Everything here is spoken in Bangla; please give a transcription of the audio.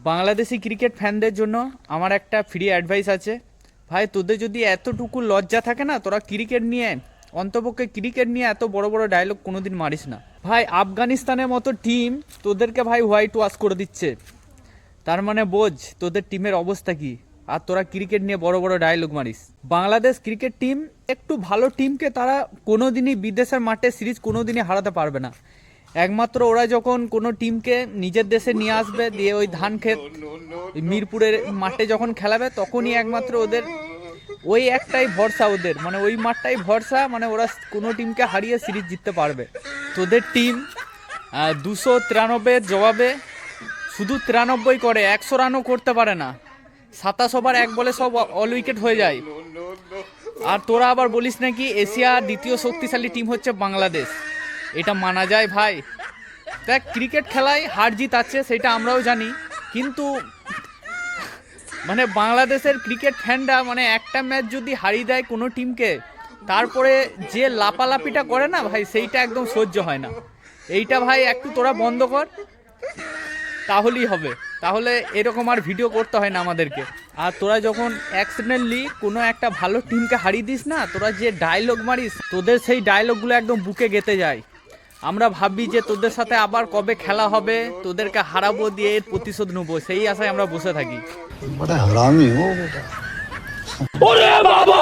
বাংলাদেশি ক্রিকেট ফ্যানদের জন্য আমার একটা ফ্রি অ্যাডভাইস আছে। ভাই, তোদের যদি এতটুকু লজ্জা থাকে না, তোরা ক্রিকেট নিয়ে অন্তপক্ষে ক্রিকেট নিয়ে এত বড় বড় ডায়লগ কোনোদিন মারিস না ভাই। আফগানিস্তানের মতো টিম তোদেরকে ভাই হোয়াইট ওয়াশ করে দিচ্ছে, তার মানে বোঝ তোদের টিমের অবস্থা কি। আর তোরা ক্রিকেট নিয়ে বড় বড় ডায়লগ মারিস। বাংলাদেশ ক্রিকেট টিম একটু ভালো টিমকে তারা কোনোদিনই বিদেশের মাঠে সিরিজ কোনোদিনই হারাতে পারবে না। একমাত্র ওরা যখন কোনো টিমকে নিজের দেশে নিয়ে আসবে, দিয়ে ওই ধান ক্ষেত মিরপুরের মাঠে যখন খেলাবে, তখনই একমাত্র ওদের ওই একটাই ভরসা, ওদের মানে ওই মাঠটাই ভরসা, মানে ওরা কোনো টিমকে হারিয়ে সিরিজ জিততে পারবে। তোদের টিম 293 জবাবে শুধু 93 করে, 100 রানও করতে পারে না। 27 ওভার 1 বলে সব অল উইকেট হয়ে যায়। আর তোরা আবার বলিস নাকি এশিয়ার দ্বিতীয় শক্তিশালী টিম হচ্ছে বাংলাদেশ। এটা মানা যায় ভাই? দেখ, ক্রিকেট খেলায় হার জিত আছে, সেটা আমরাও জানি, কিন্তু মানে বাংলাদেশের ক্রিকেট ফ্যানরা মানে একটা ম্যাচ যদি হারিয়ে দেয় কোনো টিমকে, তারপরে যে লাপালাপিটা করে না ভাই, সেইটা একদম সহ্য হয় না। এইটা ভাই একটু তোরা বন্ধ কর, তাহলেই হবে। তাহলে এরকম আর ভিডিও করতে হয় না আমাদেরকে। আর তোরা যখন অ্যাক্সিডেন্টলি কোনো একটা ভালো টিমকে হারিয়ে দিস না, তোরা যে ডায়লগ মারিস, তোদের সেই ডায়লগগুলো একদম বুকে গেঁথে যায়। আমরা ভাবি যে তোদের সাথে আবার কবে খেলা হবে, তোদেরকে হারাবো, দিয়ে এর প্রতিশোধ নেবো, সেই আশায় আমরা বসে থাকি। বড় হারামি ও বেটা। ওরে বাবা!